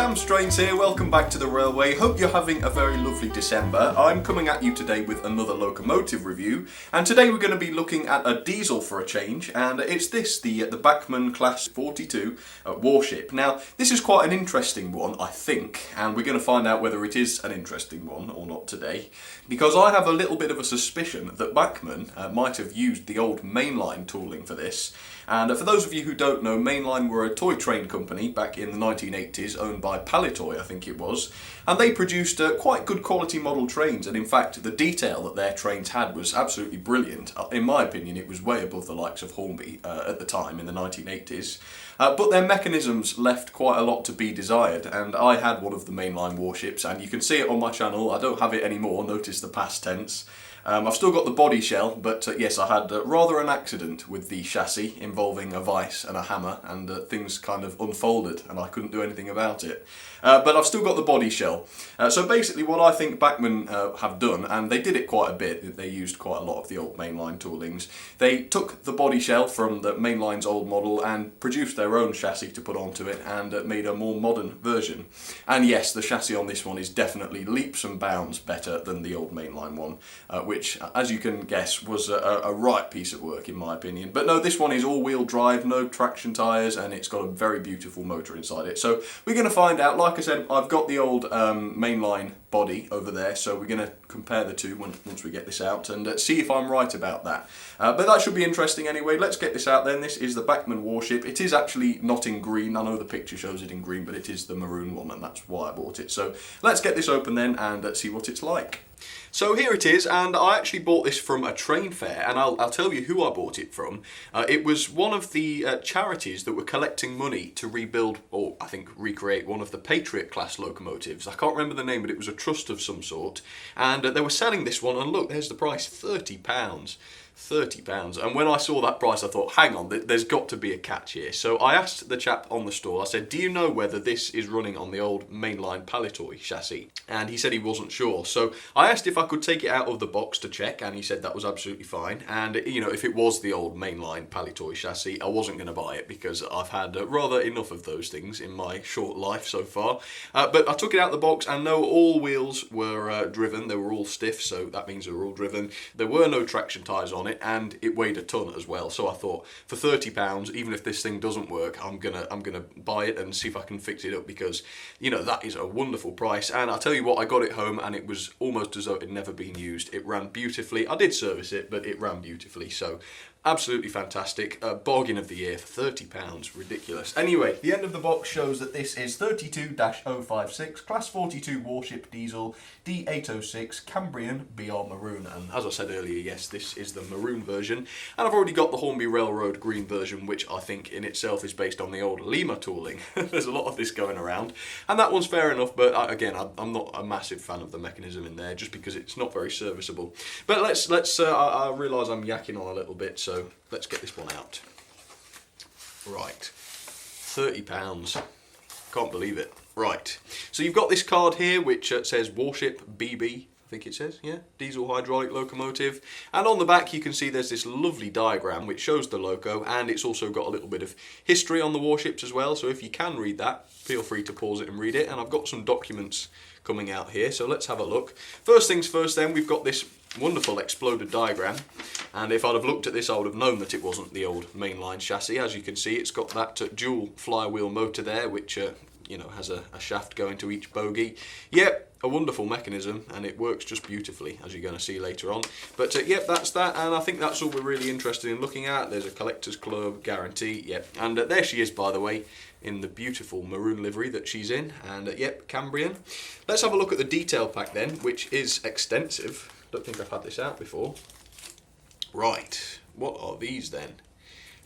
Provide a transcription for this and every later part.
Sam Strains here, welcome back to the Railway. Hope you're having a very lovely December. I'm coming at you today with another locomotive review, and today we're going to be looking at a diesel for a change, and it's the Bachmann Class 42 Warship. Now, this is quite an interesting one, I think, and we're going to find out whether it is an interesting one or not today, because I have a little bit of a suspicion that Bachmann might have used the old mainline tooling for this. And for those of you who don't know, Mainline were a toy train company back in the 1980s, owned by Palitoy, I think it was, and they produced quite good quality model trains, and in fact the detail that their trains had was absolutely brilliant. In my opinion, it was way above the likes of Hornby at the time in the 1980s. But their mechanisms left quite a lot to be desired, and I had one of the Mainline warships, and you can see it on my channel. I don't have it anymore, notice the past tense. I've still got the body shell, but yes, I had rather an accident with the chassis involving a vice and a hammer, and things kind of unfolded and I couldn't do anything about it. But I've still got the body shell. So basically what I think Bachmann have done, and they did it quite a bit, they used quite a lot of the old Mainline toolings. They took the body shell from the Mainline's old model and produced their own chassis to put onto it, and made a more modern version. And yes, the chassis on this one is definitely leaps and bounds better than the old Mainline one, which, as you can guess, was a right piece of work in my opinion. But no, this one is all-wheel drive, no traction tyres, and it's got a very beautiful motor inside it. So we're going to find out. Like I said, I've got the old Mainline body over there, so we're going to compare the two once we get this out and see if I'm right about that. But that should be interesting anyway. Let's get this out then. This is the Bachmann Warship. It is actually not in green. I know the picture shows it in green, but it is the maroon one, and that's why I bought it. So let's get this open then and see what it's like. So here it is, and I actually bought this from a train fair, and I'll tell you who I bought it from. It was one of the charities that were collecting money to rebuild, or I think recreate, one of the Patriot class locomotives. I can't remember the name, but it was a trust of some sort, and they were selling this one, and look, there's the price, £30. £30, and when I saw that price I thought, hang on, there's got to be a catch here. So I asked the chap on the stall, I said, do you know whether this is running on the old Mainline Palitoy chassis? And he said he wasn't sure. So I asked if I could take it out of the box to check, and he said that was absolutely fine. And you know, if it was the old Mainline Palitoy chassis, I wasn't going to buy it because I've had rather enough of those things in my short life so far. But I took it out of the box, and no, all wheels were driven. They were all stiff, so that means they were all driven. There were no traction tyres on it, and it weighed a ton as well. So I thought, for £30, even if this thing doesn't work, I'm gonna buy it and see if I can fix it up, because you know that is a wonderful price. And I'll tell you what, I got it home and it was almost as though it had never been used. It ran beautifully. I did service it, but it ran beautifully. So absolutely fantastic. Bargain of the year for £30. Ridiculous. Anyway, the end of the box shows that this is 32-056 Class 42 Warship Diesel D806 Cambrian BR Maroon. And as I said earlier, yes, this is the maroon version. And I've already got the Hornby Railroad green version, which I think in itself is based on the old Lima tooling. There's a lot of this going around. And that one's fair enough, but again, I'm not a massive fan of the mechanism in there, just because it's not very serviceable. But I realise I'm yakking on a little bit, so let's get this one out. Right, £30. Can't believe it. Right, so you've got this card here which says Warship BB, I think it says, yeah, diesel hydraulic locomotive. And on the back you can see there's this lovely diagram which shows the loco, and it's also got a little bit of history on the warships as well. So if you can read that, feel free to pause it and read it. And I've got some documents coming out here, so let's have a look. First things first then, we've got this wonderful exploded diagram, and if I'd have looked at this I would have known that it wasn't the old Mainline chassis. As you can see, it's got that dual flywheel motor there, which you know, has a shaft going to each bogie. Yep, a wonderful mechanism, and it works just beautifully, as you're going to see later on. But yep, that's that, and I think that's all we're really interested in looking at. There's a collector's club guarantee, yep, and there she is, by the way, in the beautiful maroon livery that she's in, and yep, Cambrian. Let's have a look at the detail pack then, which is extensive. Don't think I've had this out before. Right, what are these then?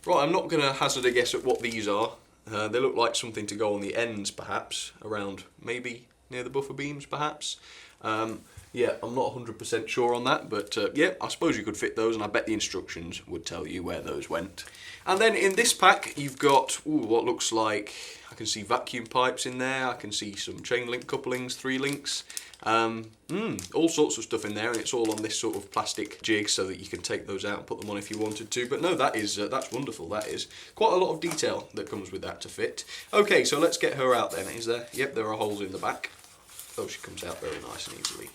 Right, I'm not going to hazard a guess at what these are. They look like something to go on the ends, perhaps, around maybe near the buffer beams, perhaps. Yeah, I'm not 100% sure on that, but yeah, I suppose you could fit those, and I bet the instructions would tell you where those went. And then in this pack, you've got what looks like, I I can see vacuum pipes in there, I can see some chain link couplings, 3 links, all sorts of stuff in there, and it's all on this sort of plastic jig so that you can take those out and put them on if you wanted to. But no, that's wonderful. That is quite a lot of detail that comes with that to fit. Okay, so let's get her out then. Is there? Yep, there are holes in the back. Oh, she comes out very nice and easily.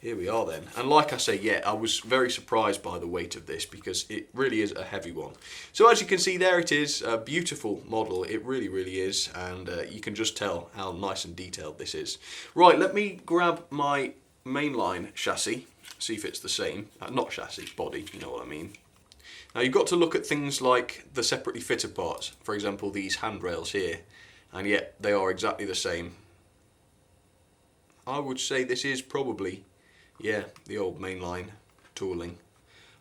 Here we are then, and like I say, yeah, I was very surprised by the weight of this because it really is a heavy one. So as you can see there, it is a beautiful model, it really, really is, and you can just tell how nice and detailed this is. Right, let me grab my mainline chassis, see if it's the same, not chassis, body, you know what I mean. Now you've got to look at things like the separately fitted parts, for example these handrails here, and yet they are exactly the same. I would say this is probably, yeah, the old mainline tooling.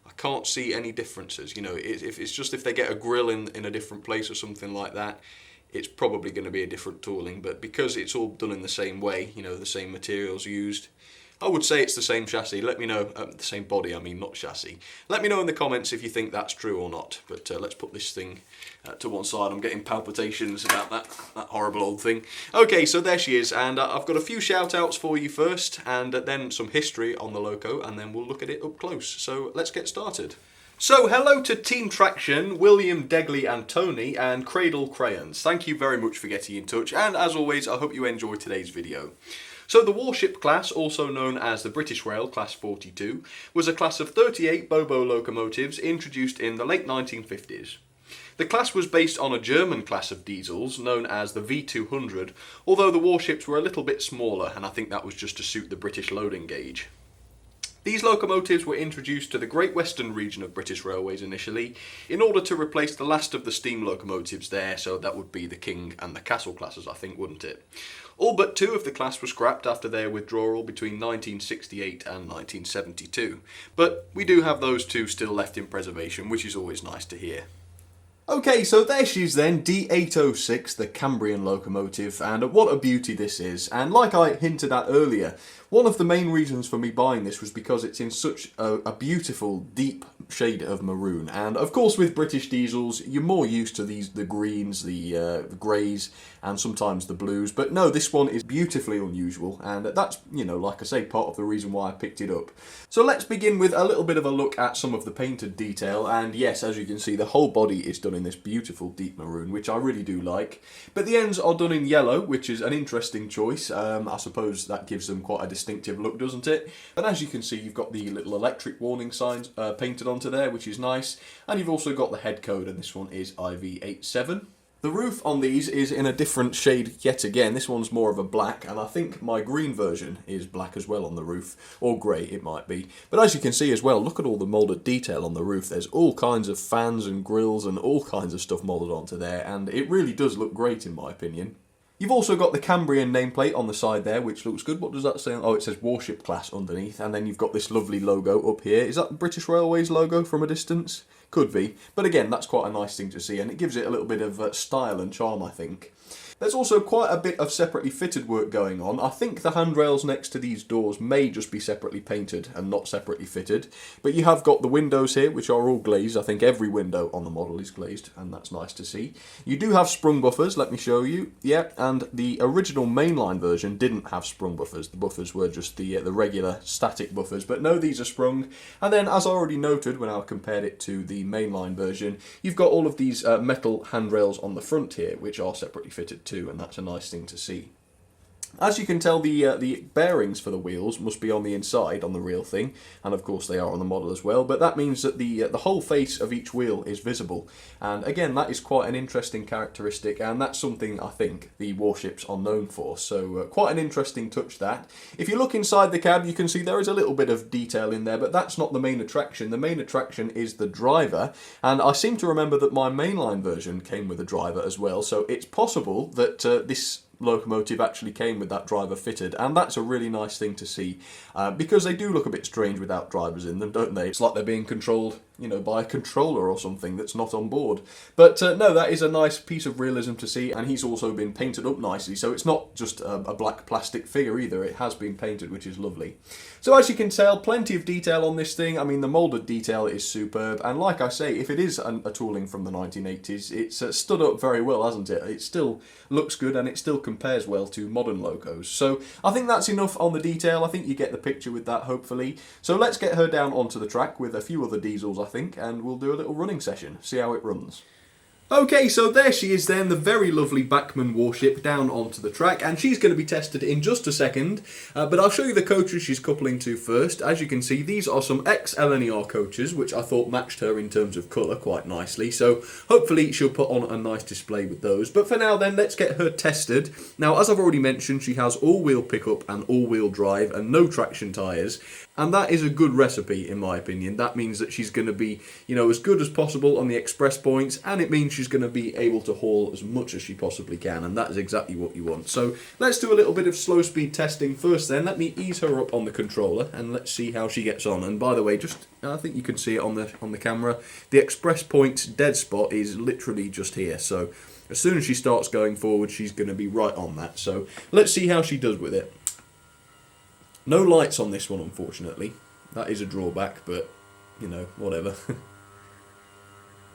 I can't see any differences, you know, if it's just if they get a grill in a different place or something like that, it's probably going to be a different tooling, but because it's all done in the same way, you know, the same materials used, I would say it's the same chassis. Let me know, the same body, I mean, not chassis. Let me know in the comments if you think that's true or not. But let's put this thing to one side. I'm getting palpitations about that horrible old thing. Okay, so there she is, and I've got a few shout outs for you first, and then some history on the loco, and then we'll look at it up close. So let's get started. So hello to Team Traction, William, Degley and Tony, and Cradle Crayons. Thank you very much for getting in touch, and as always, I hope you enjoyed today's video. So the Warship class, also known as the British Rail Class 42, was a class of 38 Bobo locomotives introduced in the late 1950s. The class was based on a German class of diesels known as the V200, although the warships were a little bit smaller, and I think that was just to suit the British loading gauge. These locomotives were introduced to the Great Western region of British Railways initially in order to replace the last of the steam locomotives there, so that would be the King and the Castle classes, I think, wouldn't it? All but 2 of the class were scrapped after their withdrawal between 1968 and 1972, but we do have those 2 still left in preservation, which is always nice to hear. Okay, so there she is then, D806, the Cambrian locomotive, and what a beauty this is. And like I hinted at earlier, one of the main reasons for me buying this was because it's in such a beautiful, deep shade of maroon. And of course with British diesels, you're more used to the greens, the greys, and sometimes the blues. But no, this one is beautifully unusual, and that's, you know, like I say, part of the reason why I picked it up. So let's begin with a little bit of a look at some of the painted detail, and yes, as you can see, the whole body is done in this beautiful deep maroon, which I really do like. But the ends are done in yellow, which is an interesting choice. I suppose that gives them quite a distinctive look, doesn't it? And as you can see, you've got the little electric warning signs painted onto there, which is nice. And you've also got the head code, and this one is IV87. The roof on these is in a different shade yet again. This one's more of a black, and I think my green version is black as well on the roof, or grey it might be. But as you can see as well, look at all the moulded detail on the roof. There's all kinds of fans and grills and all kinds of stuff moulded onto there, and it really does look great in my opinion. You've also got the Cambrian nameplate on the side there, which looks good. What does that say? Oh, it says Warship Class underneath, and then you've got this lovely logo up here. Is that the British Railways logo from a distance? Could be. But again, that's quite a nice thing to see, and it gives it a little bit of style and charm, I think. There's also quite a bit of separately fitted work going on. I think the handrails next to these doors may just be separately painted and not separately fitted. But you have got the windows here, which are all glazed. I think every window on the model is glazed, and that's nice to see. You do have sprung buffers, let me show you. Yeah, and the original mainline version didn't have sprung buffers. The buffers were just the regular static buffers, but no, these are sprung. And then, as I already noted when I compared it to the mainline version, you've got all of these metal handrails on the front here, which are separately fitted too, and that's a nice thing to see. As you can tell, the bearings for the wheels must be on the inside on the real thing, and of course they are on the model as well, but that means that the whole face of each wheel is visible, and again that is quite an interesting characteristic, and that's something I think the warships are known for, so quite an interesting touch that. If you look inside the cab, you can see there is a little bit of detail in there, but that's not the main attraction. The main attraction is the driver, and I seem to remember that my mainline version came with a driver as well, so it's possible that this locomotive actually came with that driver fitted, and that's a really nice thing to see, because they do look a bit strange without drivers in them, don't they? It's like they're being controlled you know, by a controller or something that's not on board. But no, that is a nice piece of realism to see, and he's also been painted up nicely, so it's not just a black plastic figure either, it has been painted, which is lovely. So as you can tell, plenty of detail on this thing. I mean, the moulded detail is superb, and like I say, if it is a tooling from the 1980s, it's stood up very well, hasn't it? It still looks good, and it still compares well to modern locos. So I think that's enough on the detail. I think you get the picture with that, hopefully. So let's get her down onto the track with a few other diesels, I think, and we'll do a little running session, see how it runs. Okay, so there she is then, the very lovely Bachmann Warship down onto the track, and she's going to be tested in just a second, but I'll show you the coaches she's coupling to first. As you can see, these are some ex-LNER coaches, which I thought matched her in terms of colour quite nicely, so hopefully she'll put on a nice display with those. But for now then, let's get her tested. Now, as I've already mentioned, she has all-wheel pickup and all-wheel drive and no traction tyres, and that is a good recipe in my opinion. That means that she's going to be, you know, as good as possible on the express points, and it means she's going to be able to haul as much as she possibly can, and that is exactly what you want. So let's do a little bit of slow speed testing first then. Let me ease her up on the controller and let's see how she gets on. And by the way, just I think you can see it on the camera, the express points dead spot is literally just here, so as soon as she starts going forward she's going to be right on that. So let's see how she does with it. No lights on this one, unfortunately. That is a drawback, but, you know, whatever. There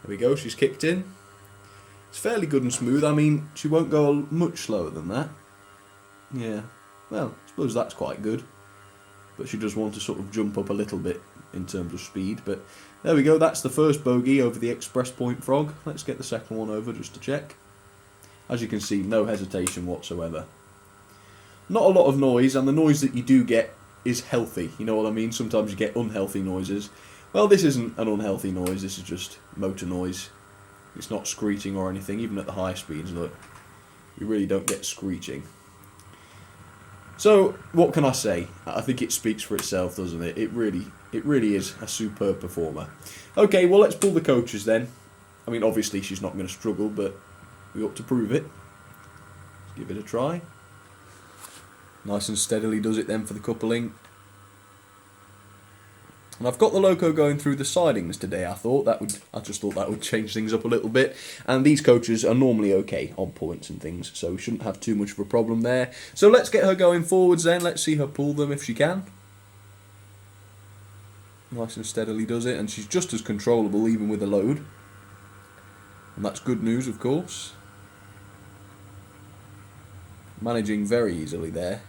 we go, she's kicked in. It's fairly good and smooth. I mean, she won't go much slower than that. Yeah, well, I suppose that's quite good. But she does want to sort of jump up a little bit in terms of speed. But there we go, that's the first bogey over the express point frog. Let's get the second one over just to check. As you can see, no hesitation whatsoever. Not a lot of noise, and the noise that you do get is healthy, you know what I mean? Sometimes you get unhealthy noises. Well, this isn't an unhealthy noise, this is just motor noise. It's not screeching or anything, even at the high speeds, look. You really don't get screeching. So, what can I say? I think it speaks for itself, doesn't it? It really is a superb performer. Okay, well, let's pull the coaches then. I mean, obviously she's not going to struggle, but we ought to prove it. Let's give it a try. Nice and steadily does it then for the coupling. And I've got the loco going through the sidings today. I just thought that would change things up a little bit. And these coaches are normally okay on points and things, so we shouldn't have too much of a problem there. So let's get her going forwards then. Let's see her pull them if she can. Nice and steadily does it, and she's just as controllable even with a load. And that's good news, of course. Managing very easily there.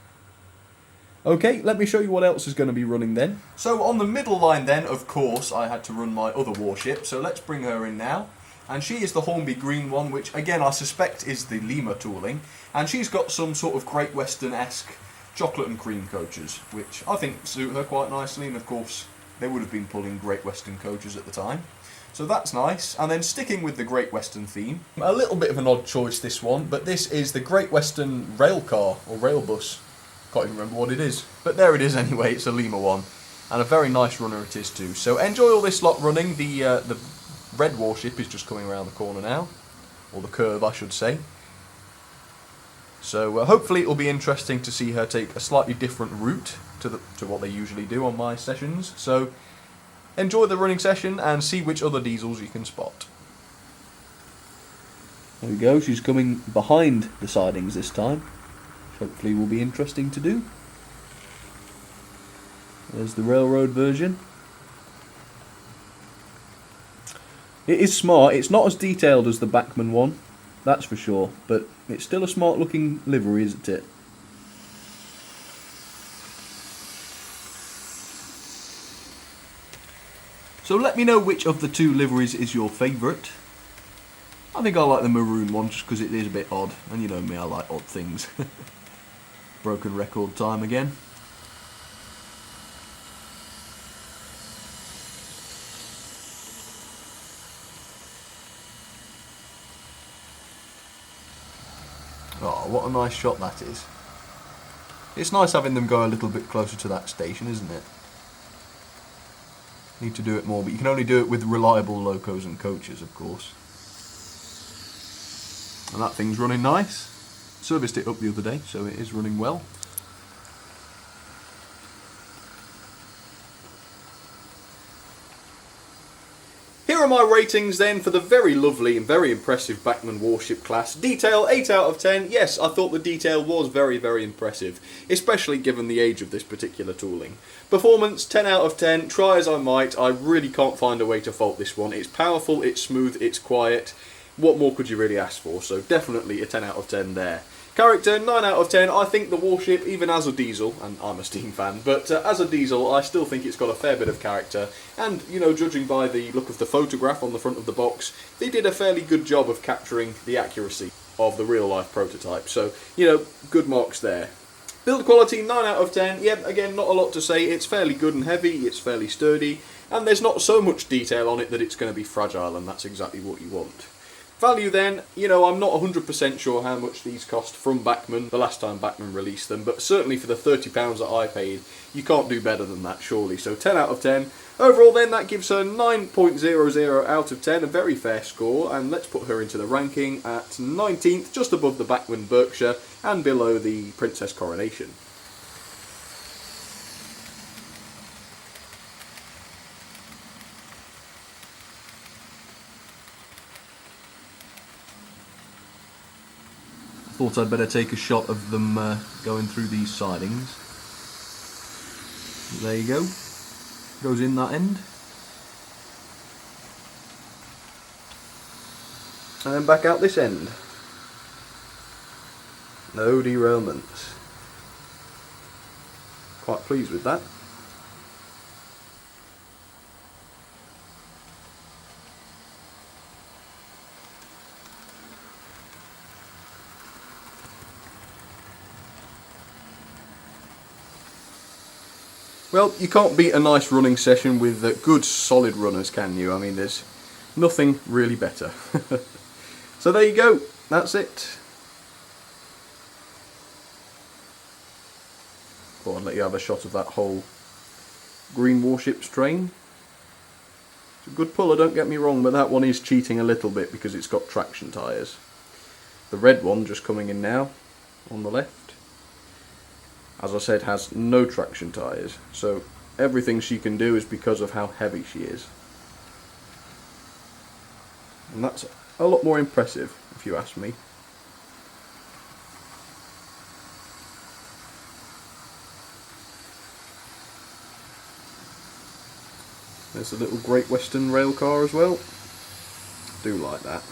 Okay, let me show you what else is going to be running then. So on the middle line then, of course, I had to run my other warship, so let's bring her in now. And she is the Hornby green one, which again I suspect is the Lima tooling. And she's got some sort of Great Western-esque chocolate and cream coaches, which I think suit her quite nicely, and of course they would have been pulling Great Western coaches at the time. So that's nice. And then sticking with the Great Western theme, a little bit of an odd choice this one, but this is the Great Western rail car, or rail bus. Can't even remember what it is, but there it is anyway. It's a Lima one, and a very nice runner it is too. So enjoy all this lot running. The red warship is just coming around the corner now, or the curve I should say. So hopefully it will be interesting to see her take a slightly different route to what they usually do on my sessions. So enjoy the running session and see which other diesels you can spot. There we go, she's coming behind the sidings this time. Hopefully will be interesting to do. There's the railroad version. It is smart. It's not as detailed as the Bachmann one, that's for sure, but it's still a smart looking livery, isn't it? So let me know which of the two liveries is your favourite. I think I like the maroon one just because it is a bit odd, and you know me, I like odd things. Broken record time again. Oh, what a nice shot that is. It's nice having them go a little bit closer to that station, isn't it? Need to do it more, but you can only do it with reliable locos and coaches, of course. And that thing's running nice. Serviced it up the other day, so it is running well. are my ratings then for the very lovely and very impressive Bachmann Warship class. Detail, 8 out of 10. Yes, I thought the detail was very, very impressive, especially given the age of this particular tooling. Performance, 10 out of 10. Try as I might, I really can't find a way to fault this one. It's powerful, it's smooth, it's quiet. What more could you really ask for? So definitely a 10 out of 10 there. Character, 9 out of 10. I think the Warship, even as a diesel, and I'm a steam fan, but as a diesel, I still think it's got a fair bit of character. And, you know, judging by the look of the photograph on the front of the box, they did a fairly good job of capturing the accuracy of the real-life prototype. So, you know, good marks there. Build quality, 9 out of 10. Yep, again, not a lot to say. It's fairly good and heavy, it's fairly sturdy, and there's not so much detail on it that it's going to be fragile, and that's exactly what you want. Value then, you know, I'm not 100% sure how much these cost from Bachmann, the last time Bachmann released them, but certainly for the £30 that I paid, you can't do better than that, surely. So 10 out of 10. Overall then, that gives her 9.00 out of 10, a very fair score, and let's put her into the ranking at 19th, just above the Bachmann Berkshire, and below the Princess Coronation. Thought I'd better take a shot of them going through these sidings. There you go. Goes in that end. And then back out this end. No derailments. Quite pleased with that. Well, you can't beat a nice running session with good solid runners, can you? I mean, there's nothing really better. So there you go, that's it. Thought I'd let you have a shot of that whole green Warship's train. It's a good puller, don't get me wrong, but that one is cheating a little bit because it's got traction tyres. The red one just coming in now, on the left, as I said, has no traction tyres, so everything she can do is because of how heavy she is. And that's a lot more impressive, if you ask me. There's a little Great Western rail car as well. Do like that.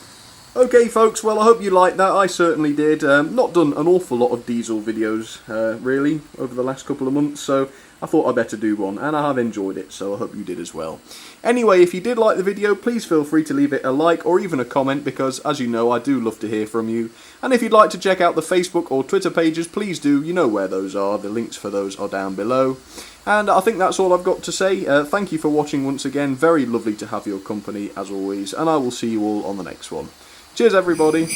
Okay folks, well I hope you liked that, I certainly did. Not done an awful lot of diesel videos really over the last couple of months, so I thought I'd better do one, and I have enjoyed it, so I hope you did as well. Anyway, if you did like the video, please feel free to leave it a like or even a comment, because as you know I do love to hear from you. And if you'd like to check out the Facebook or Twitter pages, please do, you know where those are, the links for those are down below. And I think that's all I've got to say. Thank you for watching once again, very lovely to have your company as always, and I will see you all on the next one. Cheers everybody.